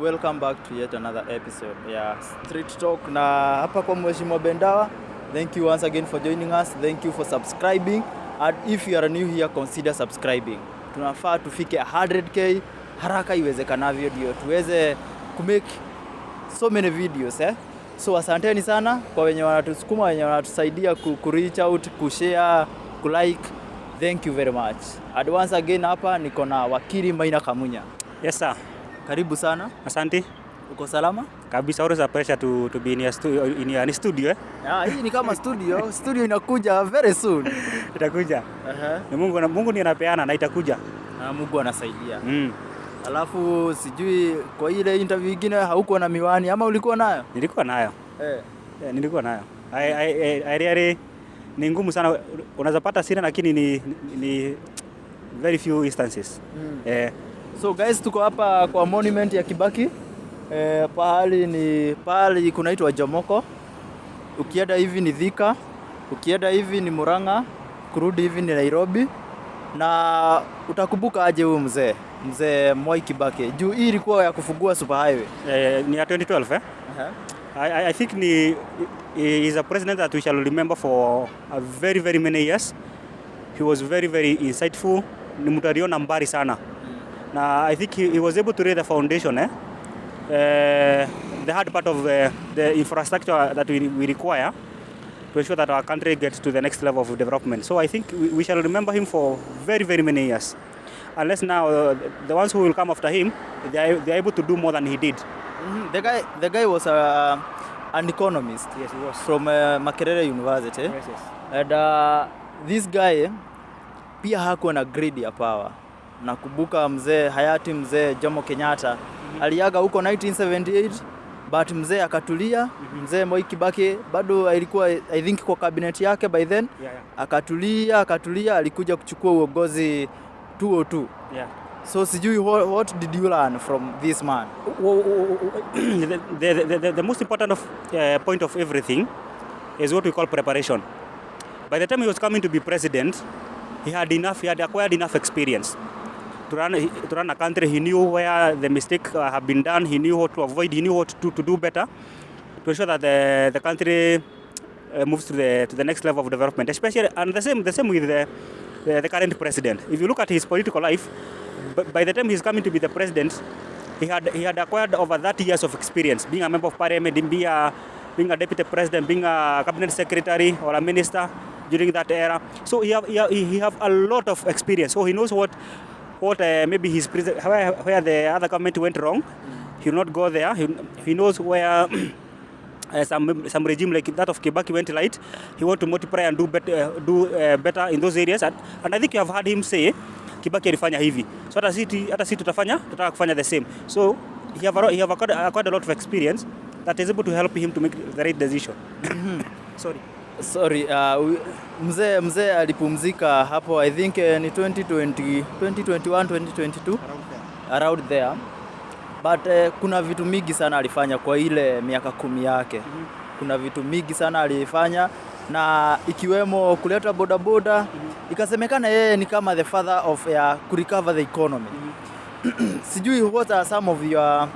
welcome back to yet another episode Street Talk na hapa kwa Mheshimiwa Bendawa. Thank you once again for joining us. Thank you for subscribing, and if you are new here, consider subscribing. Tunafaa tufike 100k haraka iwezekanavyo ndio tuweze kumake so many videos So asanteni sana kwa wenye wanatusukuma, wenye wanatusaidia ku reach out, ku share, ku like. Thank you very much. And once again hapa niko na wakili Maina Kamunya. Yes sir. Karibu sana. Asante. Uko salama? Kabisa, always a pleasure to be in your studio. Hii ni kama studio. Studio inakuja very soon. Itakuja. Ni Mungu ndiye anapeana na itakuja. Na Mungu anasaidia. Alafu sijui kwa ile interview nyingine hauko na miwani ama ulikuwa nayo? Nilikuwa nayo. Nilikuwa nayo. I really ni ngumu sana, unaweza pata siri lakini ni very few instances. So guys, tuko hapa kwa monument ya Kibaki. Pahali kunaitwa Jomoko. Ukienda hivi ni Thika, ukienda hivi ni Murang'a, kurudi hivi ni Nairobi. Na utakumbuka aje huyu mzee Mwai Kibaki? Juu hii ilikuwa ya kufungua super highway. Ni ya 2012 I think he is a president that we shall remember for a very very many years. He was very very insightful. Ni mtu aliona mbali sana. Na I think he was able to lay the foundation the hard part of the infrastructure that we require to ensure that our country gets to the next level of development. So I think we shall remember him for very very many years. Unless now the ones who will come after him, they are able to do more than he did. The guy was an economist. Yes, he was. From Makerere University. Yes. And this guy pia hakuwa na greed ya power. Nakumbuka hayati mzee Jomo Kenyatta aliaga huko 1978, but mzee akatulia. Mzee Mwai Kibaki bado alikuwa I think kwa cabinet yake by then. Akatulia alikuja kuchukua uongozi 202. So sijui what did you learn from this man? The most important point of everything is what we call preparation. By the time he was coming to be president, he had acquired enough experience to run a country. He knew where the mistake have been done. He knew what to avoid. He knew what to do better to ensure that the country moves to the next level of development. Especially, and the same with the current president. If you look at his political life, by the time he's coming to be the president, he had acquired over 30 years of experience, being a member of parliament, being a deputy president, being a cabinet secretary or a minister during that era. So he have a lot of experience. So he knows what maybe where the other government went wrong. He will not go there. He knows where some regime like that of Kibaki went right. He want to multiply and do better in those areas. And I think you have heard him say Kibaki alifanya hivi. So hata sisi tutaka kufanya the same. So he have acquired a lot of experience that is able to help him to make the right decision. Sorry, mzee alipumzika hapo I think ni 2021 2022 around there. But kuna vitu mingi sana alifanya kwa ile miaka 10 yake. Kuna vitu mingi sana alifanya, na ikiwemo kuleta bodaboda. Ikasemekana yeye ni kama the father of to recover the economy. Sijui what are some of your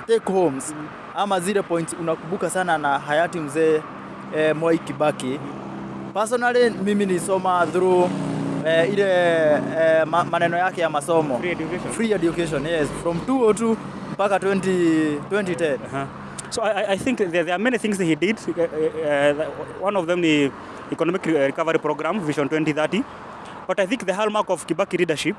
take homes ama zile points unakumbuka sana na hayati mzee Mwai Kibaki? Personally mimi nisoma through ile maneno yake ya masomo. Free education, yes, from 2002 mpaka 2010. So I think there are many things that he did. One of them the economic recovery program Vision 2030. But I think the hallmark of Kibaki leadership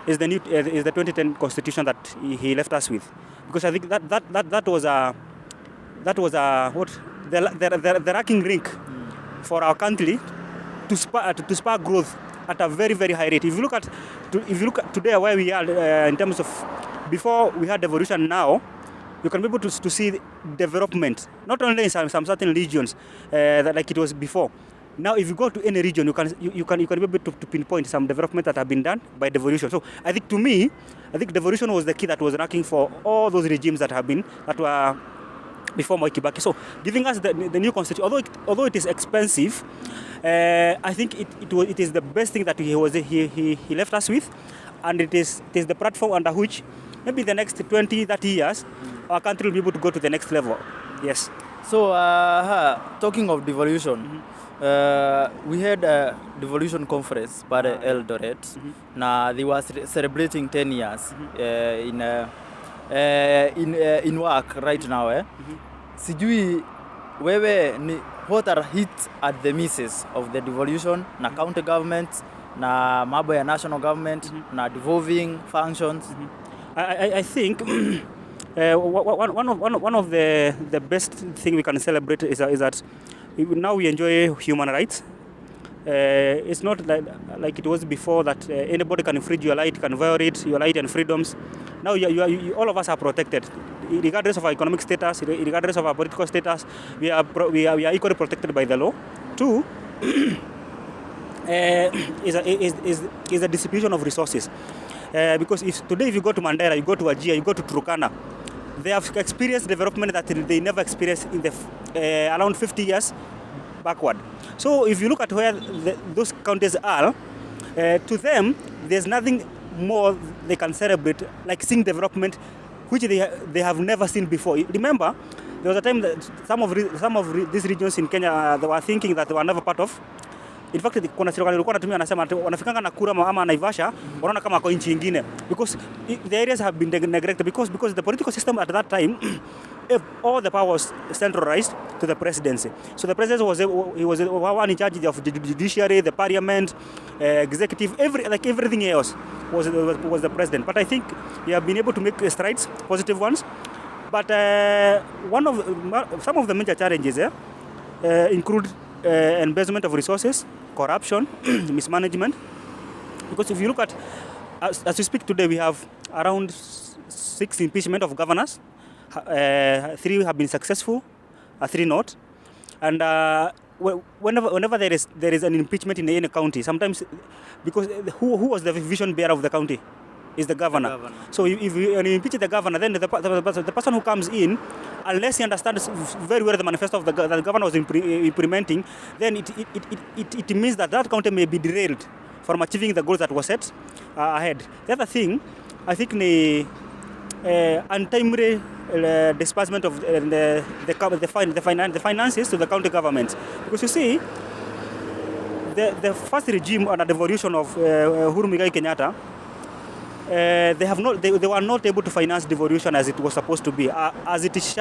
is the 2010 constitution that he left us with, because I think that was the racking link for our country to spur growth at a very very high rate. If you look at today where we are in terms of before we had devolution, now you can be able to see development not only in some certain regions like it was before. Now if you go to any region, you can be able to pinpoint some development that have been done by devolution. So I think devolution was the key that was lacking for all those regimes that were before Mwai Kibaki. So giving us the new constitution, although it is expensive, I think it is the best thing that he left us with, and it is the platform under which maybe the next 20, 30 years, our country will be able to go to the next level. Yes. So, talking of devolution, we had a devolution conference by Eldoret. Now they were celebrating 10 years in work right now. Sijui wewe ni what are hits at the misses of the devolution na county government na mambo ya national government na devolving functions. I think one of the best thing we can celebrate is that now we enjoy human rights. It's not like it was before that anybody can infringe your right, can violate your right and freedoms. Now all of us are protected, regardless of our economic status, regardless of our political status. We are equally protected by the law. Two, is a distribution of resources. Because if you go to Mandera, you go to Wajir, you go to Turkana, they have experienced development that they never experienced in the around 50 years backward. So if you look at where those counties are, to them, there's nothing more they can celebrate like seeing development which they have never seen before. Remember, there was a time that some of these regions in Kenya they were thinking that they were never part of. In fact, kuna serikali ilikuwa inatumia anasema wanafikanga Nakuru ama Naivasha wanaona kama kwa nchi nyingine because the areas have been neglected because the political system at that time all the power was centralized to the presidency. So the president was one in charge of the judiciary, the parliament, executive, everything else was the president. But I think we have been able to make strides, positive ones. But some of the major challenges include embezzlement of resources, corruption, mismanagement. Because if you look at, as we speak today, we have around 6 impeachment of governors. 3 have been successful, 3 not. And whenever there is an impeachment in any county, sometimes because who was the vision bearer of the county is the governor. So if you impeach the governor, then the person who comes in, unless he understands very well the manifesto of the governor was implementing, then it means that county may be derailed from achieving the goals that were set ahead. The other thing, I think the untimely disbursement of the finances to the county governments. Because you see, the first regime under the devolution of Uhuru Muigai Kenyatta, they were not able to finance devolution as it was supposed to be, as it is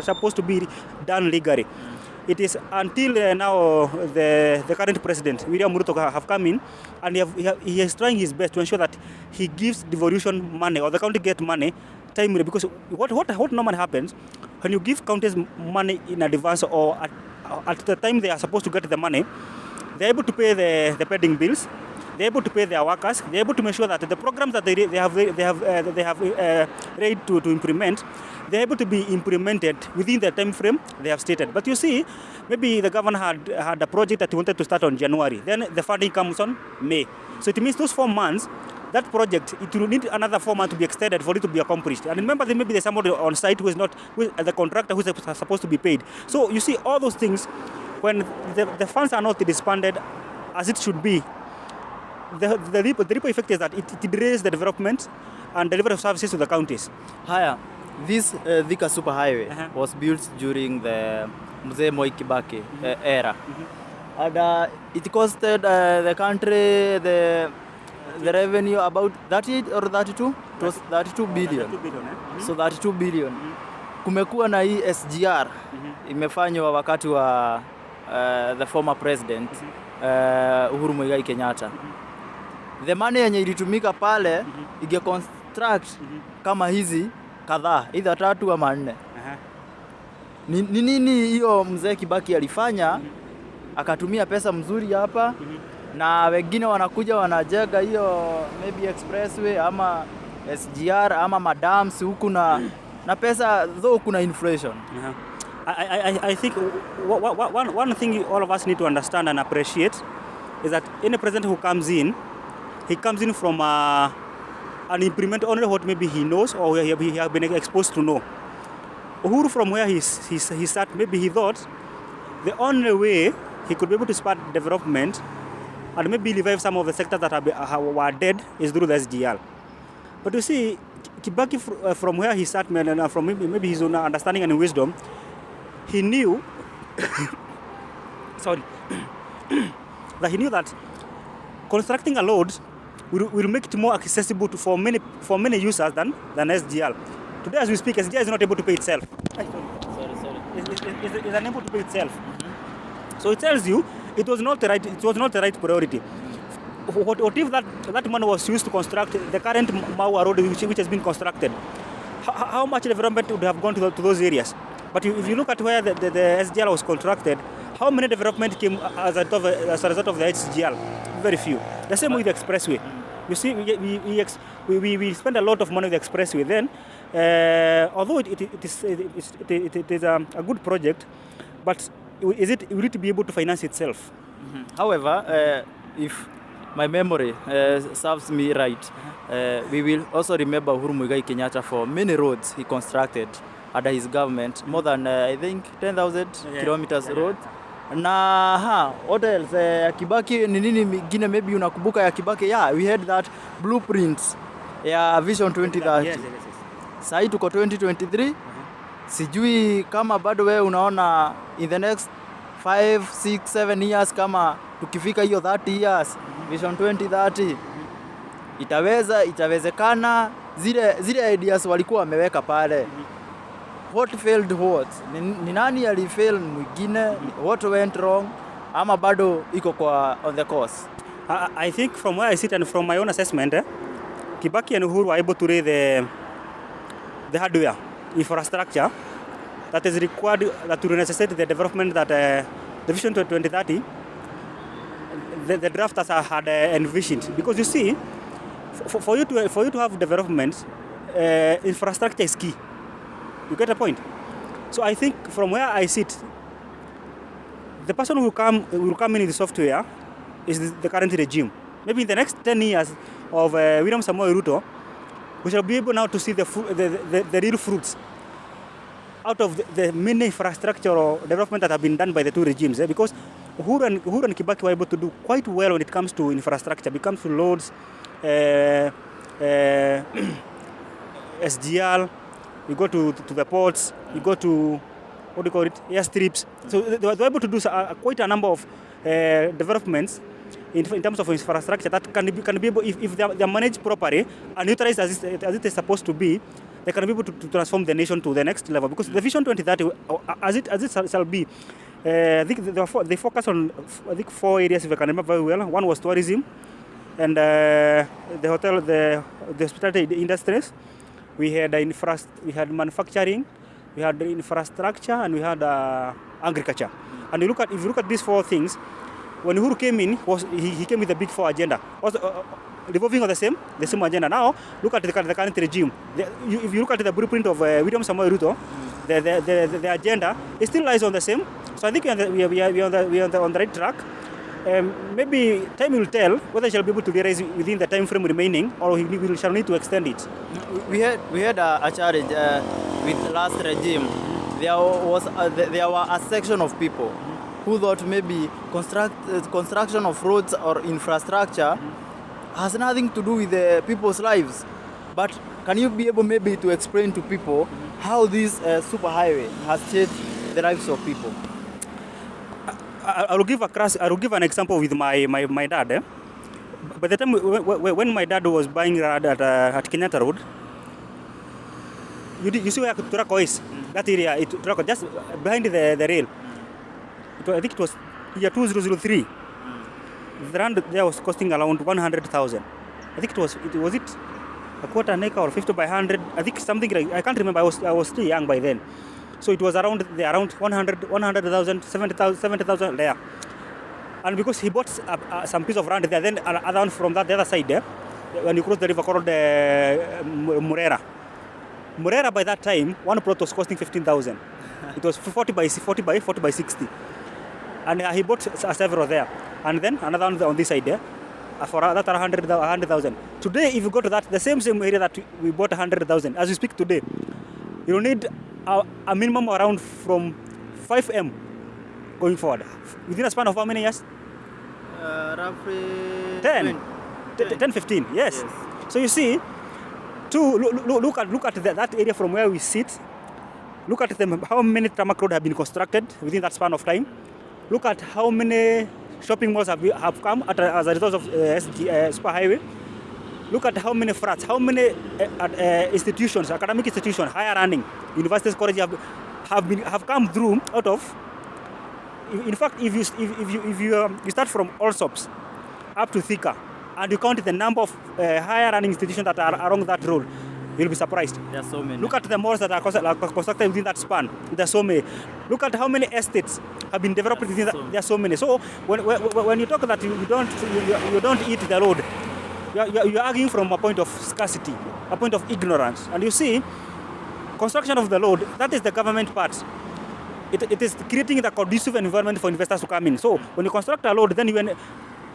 supposed to be done legally. It is until now the current president, William Ruto, have come in and he is trying his best to ensure that he gives devolution money or the county get money timely. Because what normally happens when you give counties money in advance or at the time they are supposed to get the money, they're able to pay the pending bills. They're able to pay their workers. They're able to make sure that the programs that they have ready to implement, they're able to be implemented within the time frame they have stated. But you see, maybe the governor had a project that he wanted to start on January. Then the funding comes on May. So it means those 4 months, that project, it will need another 4 months to be extended for it to be accomplished. And remember, there maybe there's somebody on site who is the contractor who is supposed to be paid. So you see all those things, when the funds are not disbanded as it should be, the ripple effect is that it derails the development and delivery of services to the counties. Haya, this Thika Superhighway was built during the Mwai Kibaki era. And it costed the country the revenue about 38 or 32? It was 32 billion. 32 billion So 32 billion. Kumekuwa na hii SGR imefanywa wakati wa the former president Uhuru Muigai Kenyatta. The money yenye ilitumika pale ige construct kama hizi kadhaa, either 3 ama 4. Ni nini hiyo mzee Kibaki alifanya? Akatumia pesa mzuri hapa na wengine wanakuja wanajenga hiyo maybe expressway ama SGR ama madams huku na pesa though kuna inflation. I think one thing all of us need to understand and appreciate is that any president who comes in, he comes in from and implement only what maybe he knows or he has been exposed to know. Uhuru, from where he sat, maybe he thought the only way he could be able to spark development and maybe revive some of the sectors that were dead is through the SGR. But you see, Kibaki, from where he sat, man, and from maybe his own understanding and wisdom, he knew, sorry, that he knew that constructing a road will make it more accessible for many users than SGR. Today, as we speak, SGR is not able to pay itself. Sorry. It's unable to pay itself. So it tells you it was not the right priority. What if that money was used to construct the current Mwai road which has been constructed? How much development would have gone to those areas? But if you look at where the SGR was constructed, how many development came as a result of the SGR? Very few. The same with the expressway. You see, we spend a lot of money with the expressway. Then, although it is a good project, but will it be able to finance itself? However, if my memory serves me right, we will also remember Uhuru Muigai Kenyatta for many roads he constructed under his government, more than I think 10,000 kilometers roads. Na what else? Kibaki ni nini mingine maybe unakumbuka ya Kibaki? Yeah, we had that blueprint ya Vision 2030. Yes. Sasa tuko 2023. Sijui kama bado wewe unaona in the next 5, 6, 7 years kama tukifika hiyo 30 years Vision 2030 itawezekana zile ideas walikuwa wameweka pale. What failed what? Ni nani alifail mwingine? What went wrong? Ama bado iko kwa on the course? I think from where I sit and from my own assessment, Kibaki and Uhuru were able to raise the hardware infrastructure that is required to necessitate the development that the Vision 2030 the drafters had envisioned. Because you see, for you to have development, infrastructure is key. You get the point? So I think from where I sit, the person who will come in the software is the current regime. Maybe in the next 10 years of William Samoei Ruto, we shall be able now to see the real fruits out of the many infrastructure or development that have been done by the two regimes. Because Uhuru and Kibaki were able to do quite well when it comes to infrastructure. When it comes to roads, SGR, you go to the ports, you go to, what do you call it, airstrips. So they were able to do quite a number of developments in terms of infrastructure that can be able, if they are managed properly and utilized as it is supposed to be, they can be able to transform the nation to the next level. Because the Vision 2030, as it shall be, I think they focus on 4 areas, if I can remember very well. One was tourism, and the hotel, the hospitality industries. We had manufacturing, we had infrastructure, and we had agriculture. And if you look at these 4 things, when Uhuru came in, he came with a big 4 agenda. Also, revolving on the same agenda. Now, look at the current regime. If you look at the blueprint of William Samoei Ruto, the agenda, it still lies on the same. So I think we are on the right track. Maybe time will tell whether shall be able to realize within the time frame remaining, or we shall need to extend it. We had a challenge with the last regime. There were a section of people who thought maybe construction of roads or infrastructure has nothing to do with the people's lives. But can you be able maybe to explain to people how this superhighway has changed the lives of people? I will give an example with my dad. By the time when my dad was buying land at Kenyatta Road, you see where Turako is? That area, Turako, just behind the rail. I think it was year 2003. The land there was costing around 100,000. I think it was a quarter an acre or 50 by 100. I think something like, I can't remember. I was still young by then. So it was around 100,000, 70,000 there. And because he bought some piece of land there, then around from that the other side there, when you cross the river called Murera. Murera by that time, one plot was costing 15,000. It was 40 by 60. And he bought several there. And then another one on this side there, for that 100,000. Today, if you go to that, the same area that we bought 100,000, as we speak today, you need a minimum around from 5M going forward. Within a span of how many years? Roughly 10, 15, yes. So you see, Two, look at that area from where we sit. Look at how many tarmac roads have been constructed within that span of time. Look at how many shopping malls have come as a result of superhighway. Look at how many flats, how many institutions, academic institutions, higher running, universities, colleges have come through out of. In fact, if you start from Allsops up to Thika, and you count the number of higher running institutions that are along that road, you'll be surprised. There are so many. Look at the malls that are constructed within that span. There are so many. Look at how many estates have been developed within that. There are so many. So when you talk that you don't eat the road, you're arguing from a point of scarcity, a point of ignorance. And you see, construction of the road, that is the government part. It is creating the conducive environment for investors to come in. So when you construct a road, then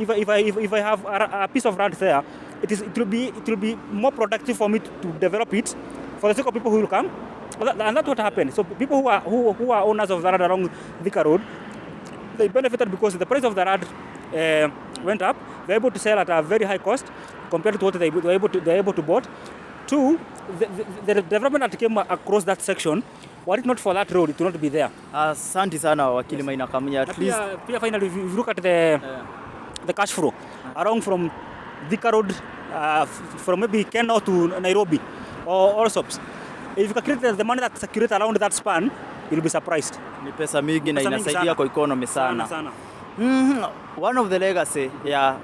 if I have a piece of land there, it will be more productive for me to develop it for the sake of people who will come, and that's what happened. So people who are owners of the land along Thika Road, they benefited because the price of the land went up. They're able to sell at a very high cost compared to what they're able to bought. Two, the development that came across that section, were it not for that road, it would not be there. Asante sana wakili Maina Kamunya. At least finally, if you look at the cash flow around from Thika Road, from maybe Kenya to Nairobi or Allsops, if you calculate the money that's accurate around that span, you'll be surprised. Ni pesa mingi na inasaidia kwa economy sana. One of the legacy ya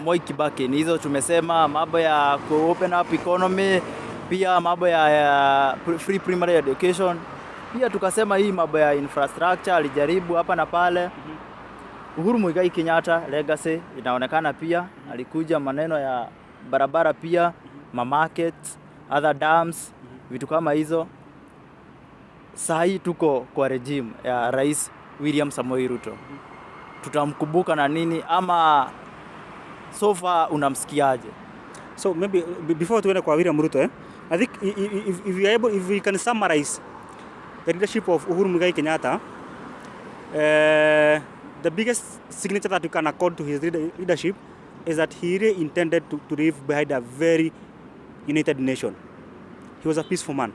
Mwai Kibaki ni hizo tumesema mambo ya open up economy, pia mambo ya free primary education, pia tukasema hii mambo ya infrastructure alijaribu hapa na pale. Uhuru Muigai Kenyatta legacy inaonekana pia alikuja maneno ya barabara pia, market, other dams, vitu kama hizo. Saa hii tuko kwa regime ya Rais William Samoei Ruto. Tutamkumbuka na nini ama so far unamsikiaje? So maybe before tuende kwa William Ruto, I think if we can summarize the leadership of Uhuru Muigai Kenyatta, the biggest signature that we can accord to his leadership is that he really intended to leave behind a very united nation. He was a peaceful man.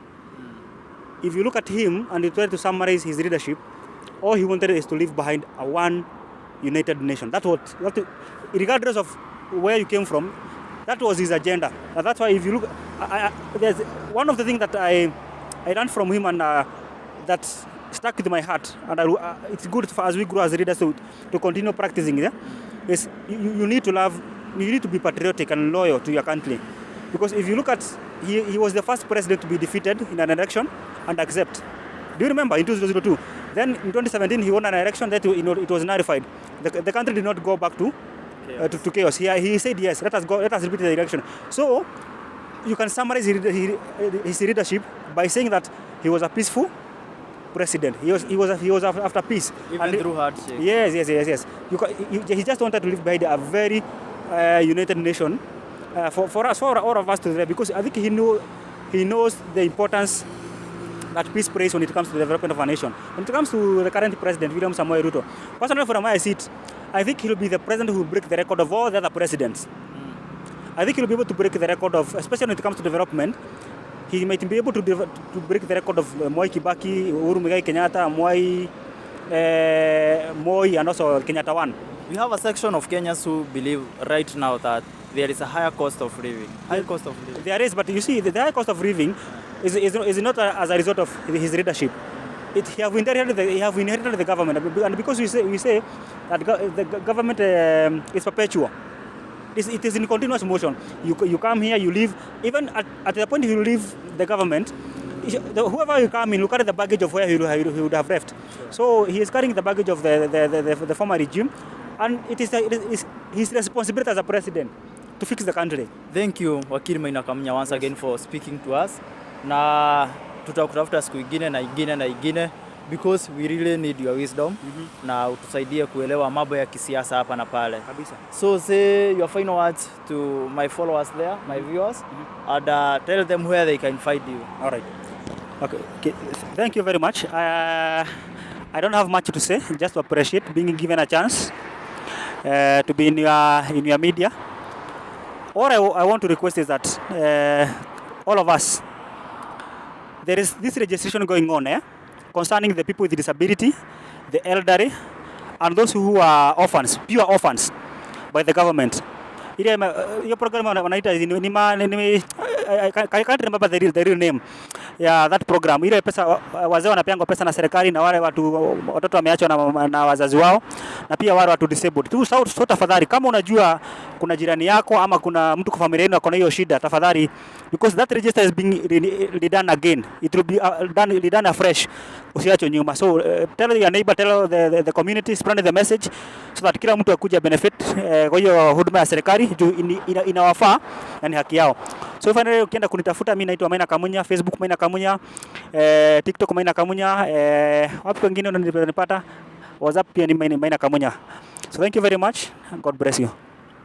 If you look at him and you try to summarize his leadership, all he wanted is to leave behind a one united nation. Regardless of where you came from, that was his agenda. And that's why if you look, there's one of the things that I learned from him and that stuck with my heart, and it's good for, as we grow as leaders to continue practicing. Yeah? Is you need to be patriotic and loyal to your country, because if you look at, he was the first president to be defeated in an election and accept. Do you remember in 2002? Then in 2017 he won an election that it was nullified. The country did not go back to chaos. He said yes, let us repeat the election. So you can summarize his leadership by saying that he was a peaceful president. He was after peace. Even through hardship. Yes. He just wanted to leave behind a very united nation for all of us to live, because I think he knows the importance that peace plays when it comes to the development of a nation. When it comes to the current president, William Samoei Ruto, personally from where I sit, I think he'll be the president who will break the record of all the other presidents. I think he'll be able to break the record of, especially when it comes to development, he might be able to break the record of Mwai Kibaki, Uhuru Muigai Kenyatta, Mwai, and also Kenyatta 1. We have a section of Kenyans who believe right now that there is a higher cost of living. There is, but you see, the high cost of living is not as a result of his leadership. He have inherited the government, and because we say that the government is perpetual. It is in continuous motion. You come here, you leave. Even at the point you leave the government, whoever you come in, look at the baggage of where he would have left. So he is carrying the baggage of the former regime, and it is his responsibility as a president to fix the country. Thank you, Wakili Maina Kamunya, once again for speaking to us. Na tutakutafuta siku ingine na ingine because we really need your wisdom na utusaidie kuelewa mambo ya kisiasa hapa na pale. Kabisa. So say your final words to my followers there, my viewers, and tell them where they can find you. All right. Okay. Thank you very much. I don't have much to say, just to appreciate being given a chance to be in your media. All I want to request is that all of us, there is this registration going on concerning the people with disability, the elderly, and those who are orphans, pure orphans by the government. Hiyo program wanaita I can't remember the real name. Yeah, that program. Ile pesa wazee wanapeangwa pesa na serikali na wale watoto wameachwa na wazazi wao na pia wale watu disabled. Tu so tafadhali kama unajua kuna jirani yako ama kuna mtu kwa familia yenu akona hiyo shida, tafadhali, because that register is being redone again. It will be redone afresh. Usiachwe nyuma. So tell your neighbor, tell the community, spread the message so that kila mtu akuja benefit kwa hiyo huduma ya serikali juu inawafaa na ni haki yao. So finally ukienda kunitafuta mimi naitwa Maina Kamunya, Facebook Maina Kamunya, TikTok Maina Kamunya, wapi wengine unanipata? WhatsApp pia ni Maina Kamunya. So thank you very much and God bless you.